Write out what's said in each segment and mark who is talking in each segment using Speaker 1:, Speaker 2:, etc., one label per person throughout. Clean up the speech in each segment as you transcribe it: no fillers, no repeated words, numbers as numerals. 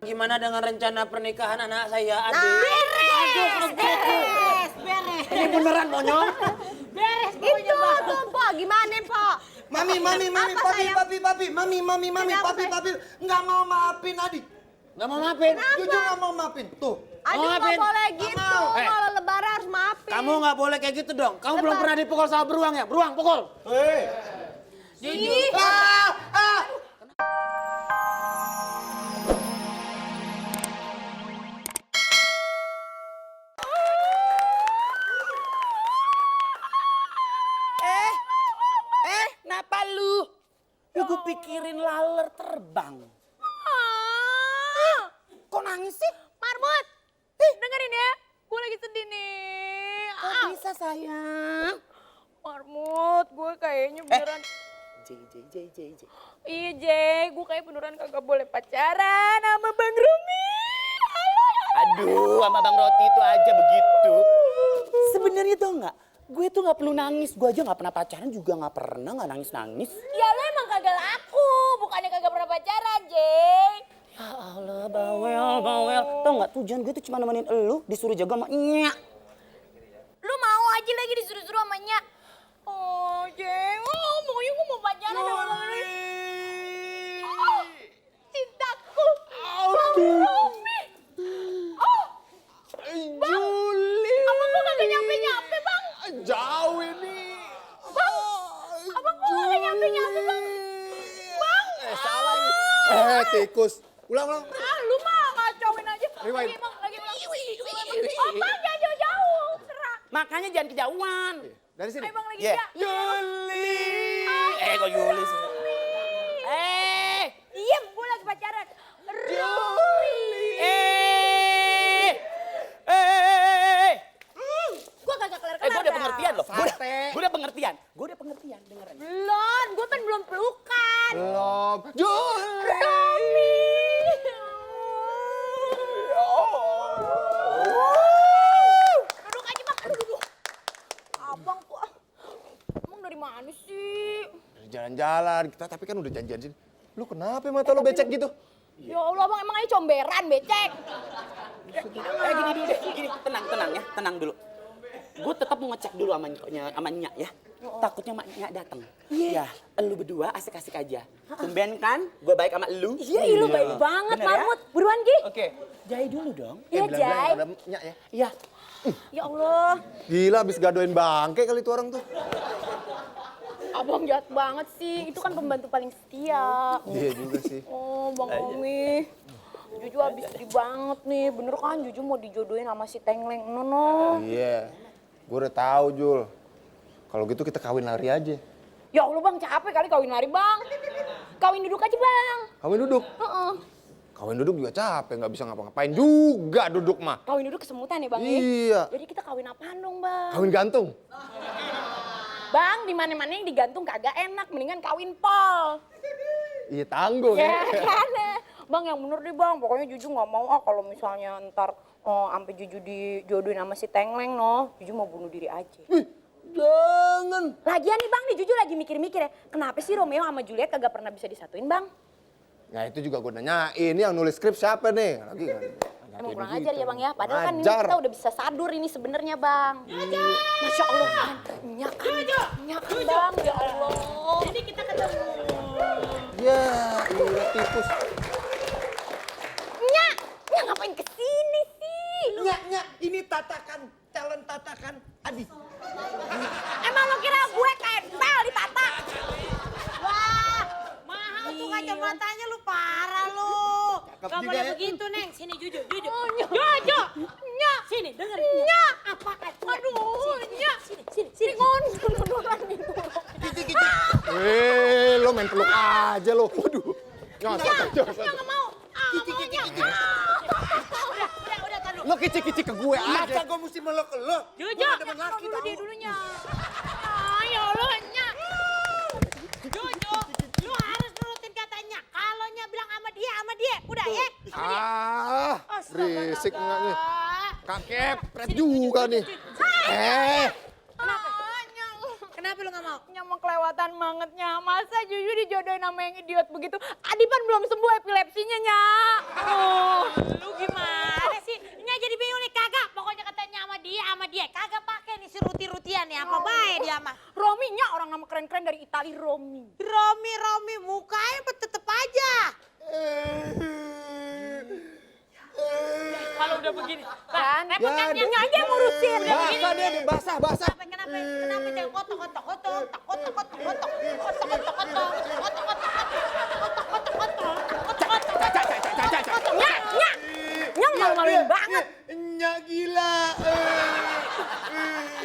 Speaker 1: Gimana dengan rencana pernikahan anak saya, Adik?
Speaker 2: Beres.
Speaker 1: Ini beneran, Monyong?
Speaker 2: Beres pokoknya, Bang.
Speaker 3: Itu, Pak. Gimana, Pak?
Speaker 4: Mami, papi, nggak mau maafin Adi.
Speaker 1: Nggak mau maafin?
Speaker 4: Jujur nggak mau maafin, tuh.
Speaker 3: Aduh, nggak
Speaker 1: maafin.
Speaker 3: boleh gitu. Kalau lebaran harus maafin.
Speaker 1: Kamu nggak boleh kayak gitu dong. Kamu belum pernah dipukul sama beruang ya? Beruang, pukul.
Speaker 3: Ih.
Speaker 1: Kenapa lu? Ya gue pikirin laler terbang. Kok nangis sih?
Speaker 3: Marmut, dengerin ya. Gue lagi sedih nih.
Speaker 1: Kok bisa sayang?
Speaker 3: Marmut, gue kayaknya beneran...
Speaker 1: J.
Speaker 3: Iya, Jay. Gue kayak beneran kagak boleh pacaran sama Bang Rumi.
Speaker 1: Aduh, sama Bang Roti itu aja begitu. Sebenarnya tau nggak? Gue tuh nggak perlu nangis. Gue aja nggak pernah pacaran juga nggak pernah nggak nangis.
Speaker 3: Ya lo emang kagak laku. Bukannya kagak pernah pacaran, Jay.
Speaker 1: Ya Allah, bawel. Tau nggak tujuan gue tuh cuma nemenin elu disuruh jaga sama nyak.
Speaker 3: Lu mau aja lagi disuruh-suruh sama Nyak. Oh, Jeng. Oh, pokoknya gue mau pacaran sama Bang Rumi. Oh, cintaku. Bang Rumi. Oh,
Speaker 4: Juli.
Speaker 3: abang gue kagak nyampe-nyampe, Bang.
Speaker 4: Jauh ini.
Speaker 3: Bang, abang gue kagak nyampe-nyampe, Bang. Bang.
Speaker 4: Salah ini. Tikus. Ulang.
Speaker 3: Ah, lu mah ngacauin aja.
Speaker 4: Rewind.
Speaker 3: Lagi, Bang. Oh, Bang, jangan jauh-jauh. Serah.
Speaker 1: Makanya jangan kejauhan.
Speaker 4: Dari sini.
Speaker 3: Ayo, Bang, lagi
Speaker 1: Yeah.
Speaker 3: ya.
Speaker 4: Juli.
Speaker 1: Kok Yuli sih?
Speaker 3: Diem, gue lagi pacaran. Gue kagak kelar-kelar.
Speaker 1: Gue udah pengertian loh.
Speaker 4: Sate.
Speaker 1: Gue udah pengertian. Dengerin.
Speaker 3: Belum, gue kan belum pelukan.
Speaker 4: Belum. Juli.
Speaker 3: Duduk aja, Bang. Duduk. Abang kok. Emang dari mana sih?
Speaker 4: Jalan-jalan kita tapi kan udah janjian sini. Lu kenapa mata lu becek gitu?
Speaker 3: Ya Allah, Bang, emang aja comberan, becek.
Speaker 1: Gini dulu deh. Gini, tenang dulu. Gue tetap mau ngecek dulu sama Nyak ya. Takutnya Nyak datang. Ya, elu berdua asik-asik aja. Tumben kan, gue baik sama elu.
Speaker 3: Iya, lu baik banget,
Speaker 1: Bener ya?
Speaker 3: Marmut. Buruan, Gi.
Speaker 1: Oke, Jai dulu dong.
Speaker 3: Iya, Jai.
Speaker 4: Ada Nyak ya.
Speaker 1: Iya.
Speaker 3: Ya Allah.
Speaker 4: Gila abis gadoin bangke kali itu orang tuh.
Speaker 3: Abang jahat banget sih. Itu kan pembantu paling setia.
Speaker 4: Iya juga sih.
Speaker 3: Oh, Bang Romi. Juju habis sedih banget nih. Bener kan Juju mau dijodohin sama si Tengleng. No.
Speaker 4: Iya. Gue udah tahu Jul. Kalau gitu kita kawin lari aja.
Speaker 3: Ya Allah, Bang, capek kali kawin lari, Bang. Kawin duduk aja, Bang.
Speaker 4: Kawin duduk.
Speaker 3: Heeh.
Speaker 4: Kawin duduk juga capek, nggak bisa ngapa-ngapain juga duduk mah.
Speaker 3: Kawin duduk kesemutan ya, Bang?
Speaker 4: Iya.
Speaker 3: Jadi kita kawin apaan dong, Bang?
Speaker 4: Kawin gantung.
Speaker 3: Bang, di mana-mana yang digantung kagak enak, mendingan kawin pol.
Speaker 4: Iya tanggung
Speaker 3: Ya
Speaker 4: ya.
Speaker 3: kan? Bang, yang bener deh, Bang. Pokoknya Juju nggak mau kalau misalnya ntar sampai Juju dijodohin sama si Tengleng, no. Juju mau bunuh diri aja.
Speaker 4: Wih, jangan.
Speaker 3: Lagian nih, Bang, nih Juju lagi mikir-mikir ya. Kenapa sih Romeo sama Juliet kagak pernah bisa disatuin, Bang?
Speaker 4: Nah itu juga gue nanyain, yang nulis skrip siapa nih? Lagi kan.
Speaker 3: Emang kurang ajar ya, Bang ya. Padahal kan ini
Speaker 4: Ajar.
Speaker 3: kita udah bisa sadur ini sebenarnya, Bang. Masya Allah kan. Nyak kan, Bang. Ya Allah. Jadi kita ketemu.
Speaker 4: Ya, iya tikus.
Speaker 3: Nyak ngapain kesini sih?
Speaker 4: Nyak, ini calon tatakan Adi.
Speaker 3: Emang lo kira gue tempel di tata? Wah, mahal tuh kacamatanya, lu parah lu.
Speaker 2: Gak boleh begitu, Neng. Sini, Juju.
Speaker 3: Jojo, Nyak.
Speaker 2: Sini, dengerin.
Speaker 3: Nyak.
Speaker 2: Apa katanya?
Speaker 3: Aduh, Nyak. Sini, ngondoran itu.
Speaker 4: Lo main peluk aja lo. Waduh.
Speaker 3: Nyak nggak mau. Udah, taruh.
Speaker 4: Lo kicik-kicik ke gue aja. Masa gue mesti meluk ke lo?
Speaker 3: Jojo, dulu dia dulunya. Ya Allah, Nyak.
Speaker 2: Jojo, lu harus nurutin katanya. Kalau Nya bilang sama dia. Udah ya?
Speaker 4: Berisik nggak nih? Kakek, pret juga nih.
Speaker 3: Kenapa?
Speaker 2: Kenapa lu gak mau?
Speaker 3: Nyak mau kelewatan bangetnya. Masa Juju dijodohin sama yang idiot begitu? Adipan belum sembuh epilepsinya, Nyak. Oh.
Speaker 2: Lu gimana sih? Nya jadi bingung nih kagak. Pokoknya katanya sama dia. Kagak pakai nih si ruti-rutian nih. Apa baik dia mah.
Speaker 3: Romi, Nyak, orang nama keren-keren dari Itali, Romi.
Speaker 2: Romi, mukanya tetep aja. Kalau udah begini,
Speaker 3: Kan?
Speaker 2: repot kan
Speaker 4: Ya,
Speaker 2: Nya aja yang ngurusin. Udah begini.
Speaker 4: Basah dia, basah.
Speaker 2: Kenapa jangan kotok.
Speaker 3: Nyak malu-maluin banget.
Speaker 4: Nyak gila.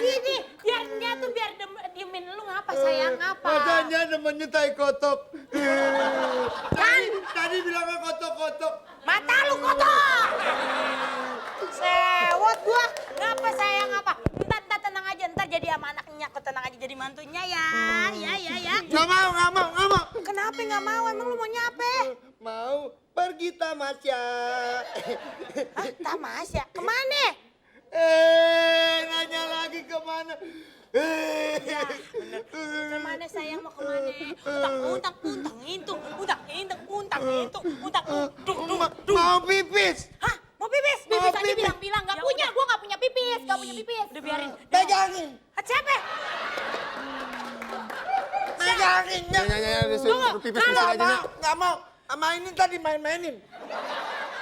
Speaker 2: Ini biar diemin lu ngapa sayang ngapa?
Speaker 4: Makanya namanya tai kotok. Tadi bilangnya kotok-kotok.
Speaker 2: Mata lu kotor. Sewot gua. Ngapa sayang ngapa? Ntar tenang aja, ntar jadi sama anaknya. Kok tenang aja jadi mantunya ya. Ya.
Speaker 4: Nggak mau.
Speaker 2: Kenapa nggak mau? Emang lu mau nyape?
Speaker 4: Mau pergi tamasya.
Speaker 2: Hah? Tamasya? Kemana?
Speaker 4: Nanya lagi kemana?
Speaker 2: Ya, bener. Kemana sayang mau kemana? Untang itu.
Speaker 4: Mau pipis.
Speaker 2: Hah? Mau pipis?
Speaker 3: Pipis aja
Speaker 4: pipis.
Speaker 3: bilang-bilang. Gak
Speaker 2: Ya
Speaker 3: punya,
Speaker 2: udah.
Speaker 3: gue gak punya pipis. Gak punya pipis.
Speaker 2: Udah biarin.
Speaker 4: Pegangin.
Speaker 2: Ah, siapa?
Speaker 4: Pegangin. Suruh pipis aja. Nggak mau. Sama ini tadi main-mainin.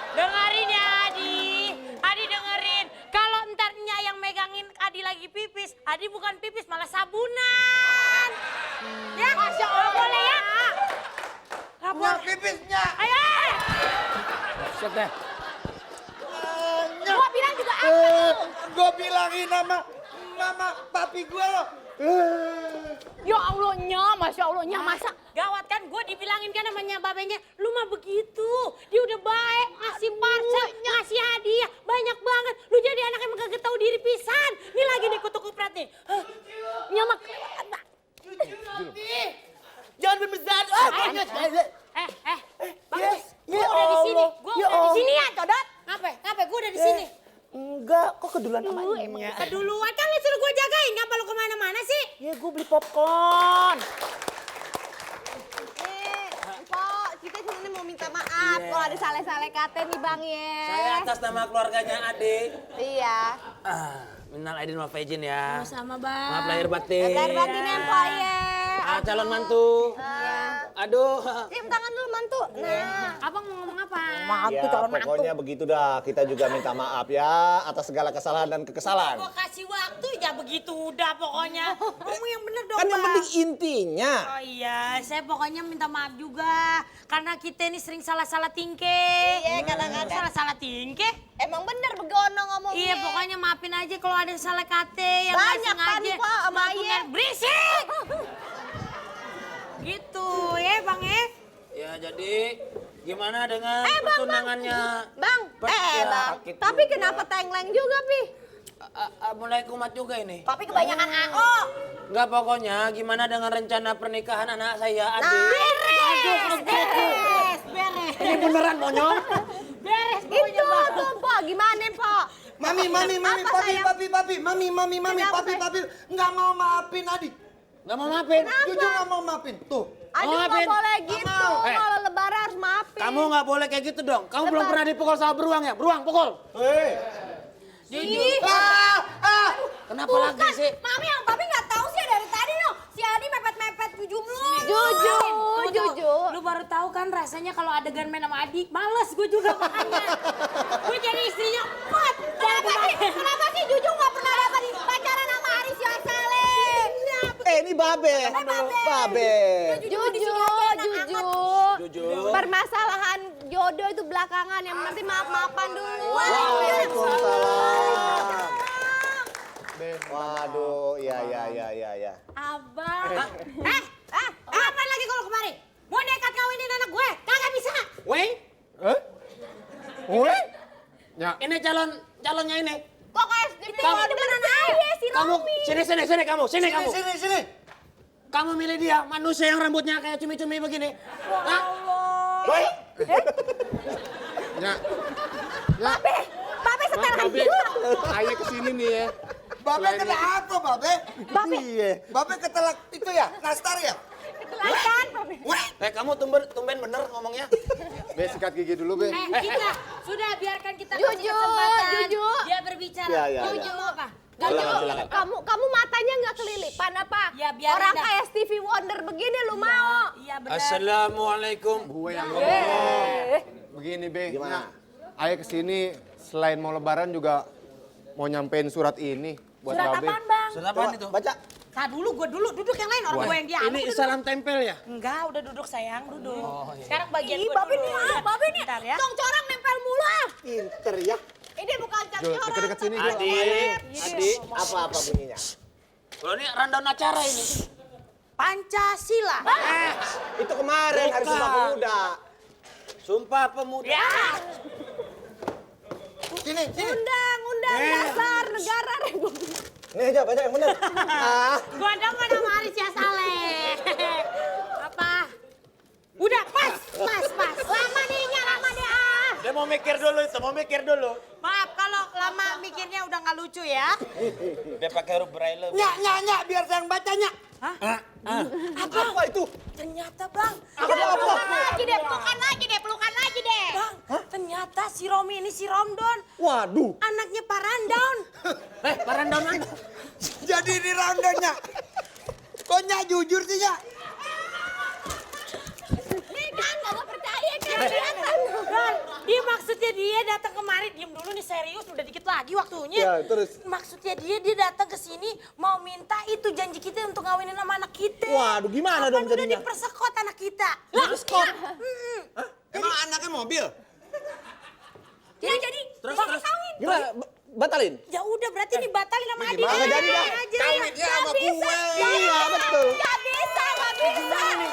Speaker 2: Dengerin ya Adi dengerin. Kalau ntar Nya yang megangin Adi lagi pipis, Adi bukan pipis malah sabunan. Ya, Masya Allah boleh ya.
Speaker 4: Nyak pipisnya.
Speaker 2: Ayo.
Speaker 1: Siap deh.
Speaker 3: Gue bilang juga apa?
Speaker 4: Gue bilangin sama mama papi gue loh.
Speaker 3: Ya Allah, Nyak. Masya Allah, Nyak. Masa?
Speaker 2: Gawat kan, gue dibilangin kan namanya babenya, lu mah begitu. Dia udah baik, ngasih parcel, ngasih hadiah, banyak banget. Lu jadi anak yang kagak tahu diri pisan. Ini lagi nih kutuk-kupret nih.
Speaker 3: Nyak mah.
Speaker 1: Jangan berbesar.
Speaker 2: Bagus. Gue
Speaker 1: Ya
Speaker 2: udah di sini.
Speaker 1: Allah.
Speaker 2: Gue
Speaker 1: Ya
Speaker 2: udah di sini
Speaker 1: Allah.
Speaker 2: ya, Codot. Ngapa? Gue udah di sini.
Speaker 1: Enggak, kok keduluan sama Nya?
Speaker 2: Keduluan kan lu suruh gue jagain, ngapa lu kemana-mana sih?
Speaker 1: Ya gue beli popcorn.
Speaker 3: Pak, kita sebenarnya mau minta maaf kalau ada salah-salah kata nih Bang ya.
Speaker 5: Saya atas nama keluarganya Ade.
Speaker 3: Iya.
Speaker 5: Minal aidin wal faizin ya.
Speaker 2: Sama Bang.
Speaker 5: Maaf lahir batin.
Speaker 3: Agar batin empok ya.
Speaker 5: Calon mantu. Aduh.
Speaker 3: Cium tangan dulu mantu. Nah.
Speaker 2: Abang mau ngomong apa?
Speaker 4: Ya pokoknya begitu dah. Kita juga minta maaf ya atas segala kesalahan dan kekesalan.
Speaker 2: Gue kasih waktu ya begitu udah pokoknya. Ngomong yang bener dong,
Speaker 4: Kan yang
Speaker 2: Bang.
Speaker 4: penting intinya.
Speaker 2: Oh iya, saya pokoknya minta maaf juga. Karena kita ini sering salah-salah tingkah.
Speaker 3: Iya, kadang-kadang.
Speaker 2: Salah-salah tingkah?
Speaker 3: Emang bener begono ngomongnya.
Speaker 2: Iya, pokoknya maafin aja kalau ada salah kate yang nggak
Speaker 3: Banyak kan,
Speaker 2: sengaja.
Speaker 3: Pak, sama
Speaker 2: Maafin
Speaker 3: Aye.
Speaker 2: kan. Berisik! Gitu ya, Bang ya.
Speaker 5: Ya jadi gimana dengan pertunangannya?
Speaker 3: Bang,
Speaker 5: Ya,
Speaker 3: Bang.
Speaker 5: sakit
Speaker 3: Tapi
Speaker 5: juga.
Speaker 3: kenapa tengleng juga, Pi?
Speaker 5: Mulai kumat juga ini.
Speaker 3: Tapi kebanyakan AO.
Speaker 5: Enggak, pokoknya gimana dengan rencana pernikahan anak saya Ade?
Speaker 2: Beres.
Speaker 1: Ini beneran monyong?
Speaker 2: Beres
Speaker 3: Itu
Speaker 2: pokoknya, Bang.
Speaker 3: tuh, Po. Gimana, Po?
Speaker 4: Mami,
Speaker 3: Apa, sayang?
Speaker 4: papi, mami,
Speaker 3: Kenapa,
Speaker 4: papi, nggak mau maafin Adi.
Speaker 5: Nggak mau maafin?
Speaker 4: Jujur nggak mau maafin, tuh.
Speaker 3: Aduh, nggak
Speaker 5: maafin.
Speaker 3: boleh gitu.
Speaker 5: Eh.
Speaker 3: Kalau lebaran harus maafin.
Speaker 5: Kamu nggak boleh kayak gitu dong. Kamu belum pernah dipukul sama beruang ya? Beruang pukul.
Speaker 3: Ih,
Speaker 5: Kenapa lagi sih?
Speaker 3: Mami yang Papi nggak tahu sih dari tadi no. Si Adi mepet-mepet Juju mulu.
Speaker 2: Tunggu.
Speaker 3: Juju.
Speaker 2: Lu baru tahu kan rasanya kalau adegan main sama adik, males gue juga makanya. Gue jadi istrinya empat.
Speaker 3: Kenapa sih Juju nggak pernah dapat pacaran sama Aris Yosale?
Speaker 4: Ini babe. Babe.
Speaker 5: Jujur.
Speaker 3: Permasalahan jodoh itu belakangan, yang penting maaf-maafan dulu.
Speaker 4: Waalaikumsalam. Waduh, ya.
Speaker 2: Abang. Apa lagi kalau kemari? Mau nekat kawinin anak gue? Kagak bisa.
Speaker 5: Wei,
Speaker 4: Ya.
Speaker 5: ini calonnya ini.
Speaker 3: Kok kayak tinggal di mana aja si
Speaker 5: Kamu
Speaker 3: Romi?
Speaker 5: sini kamu.
Speaker 4: Sini.
Speaker 5: Kamu milih dia, manusia yang rambutnya kayak cumi-cumi begini. Hah?
Speaker 6: Ya,
Speaker 3: Babe setelan juga.
Speaker 6: Ayah kesini nih ya.
Speaker 4: Babe kena apa, Babe?
Speaker 3: Babe.
Speaker 4: Iya. Babe ketelak itu ya, nastar ya?
Speaker 3: Kelihatan.
Speaker 5: Kamu tumben bener ngomongnya.
Speaker 6: Be, sikat gigi dulu, Be.
Speaker 2: Kita sudah biarkan kita kasih
Speaker 3: Juju,
Speaker 2: kesempatan.
Speaker 3: Juju.
Speaker 2: Dia berbicara.
Speaker 6: Iya, iya,
Speaker 2: Juju mau apa?
Speaker 3: Kamu matanya nggak kelilipan apa?
Speaker 2: Ya, biarin
Speaker 3: Orang
Speaker 2: dah.
Speaker 3: kayak Stevie Wonder begini lu mau?
Speaker 2: Iya benar.
Speaker 5: Assalamualaikum.
Speaker 6: Gue yang ngomong. Begini, Be.
Speaker 4: Gimana?
Speaker 6: Ayah kesini selain mau lebaran juga mau nyampein surat ini buat
Speaker 2: Surat
Speaker 6: Babe.
Speaker 2: apaan bang?
Speaker 5: Surat apaan itu?
Speaker 4: Baca.
Speaker 2: Nah dulu, gue dulu. Duduk yang lain. Orang gue yang dia.
Speaker 5: Ini salam tempel ya?
Speaker 2: Enggak, udah duduk sayang, duduk. Sekarang bagian gue
Speaker 3: Babe
Speaker 2: dulu.
Speaker 3: nih, Babe nih.
Speaker 2: Bentar ya.
Speaker 3: Tong corang nempel mulu ah.
Speaker 4: Pinter ya.
Speaker 3: Ini bukan cat
Speaker 6: Jul,
Speaker 3: corang.
Speaker 6: deket-deket sini, Jul.
Speaker 5: Adik.
Speaker 4: Apa-apa bunyinya?
Speaker 5: Kalau ini rundown acara ini.
Speaker 2: Pancasila.
Speaker 4: Itu kemarin hari
Speaker 5: Bukan.
Speaker 4: Sumpah Pemuda.
Speaker 5: Sumpah Pemuda.
Speaker 2: Ya.
Speaker 4: Sini.
Speaker 3: Undang-undang dasar negara Republik.
Speaker 4: Nih aja baca yang bener.
Speaker 2: Gua demen sama Alicia Saleh. Apa? Udah, pas. Lama nih, lama deh ah.
Speaker 5: Dia mau mikir dulu.
Speaker 2: Maaf kalau lama mikirnya udah nggak lucu ya.
Speaker 5: Dia pakai huruf braille.
Speaker 4: Nyak, biar saya yang bacanya. Apa itu?
Speaker 2: Ternyata bang.
Speaker 3: Pelukan lagi deh.
Speaker 2: Bang, ternyata si Romi ini si Romdon.
Speaker 4: Waduh.
Speaker 2: Anaknya Pak Rundown.
Speaker 5: Pak rundown mana?
Speaker 4: Jadi ini rundownnya. Kok Nyak jujur sih, Nyak?
Speaker 3: Nih kan nggak percaya kan kelihatan.
Speaker 2: Don, dia maksudnya dia datang kemari. Diem dulu nih serius, udah dikit lagi waktunya.
Speaker 4: Ya, terus?
Speaker 2: Maksudnya dia datang ke sini mau minta itu janji kita untuk ngawinin sama anak kita.
Speaker 4: Waduh, gimana dong
Speaker 2: Kan udah
Speaker 4: jadinya?
Speaker 2: dipersekot anak kita.
Speaker 3: Dipersekot?
Speaker 4: Emang anaknya mobil?
Speaker 2: Ya jadi
Speaker 5: Terus.
Speaker 2: kawin.
Speaker 4: Gimana? Batalin?
Speaker 2: Ya udah berarti dibatalin sama adik.
Speaker 4: Gimana jadi dah?
Speaker 2: Aja.
Speaker 4: Kawinnya sama
Speaker 3: Nggak bisa.
Speaker 4: gue. Iya, betul.
Speaker 3: Nggak bisa.
Speaker 2: Gimana nih?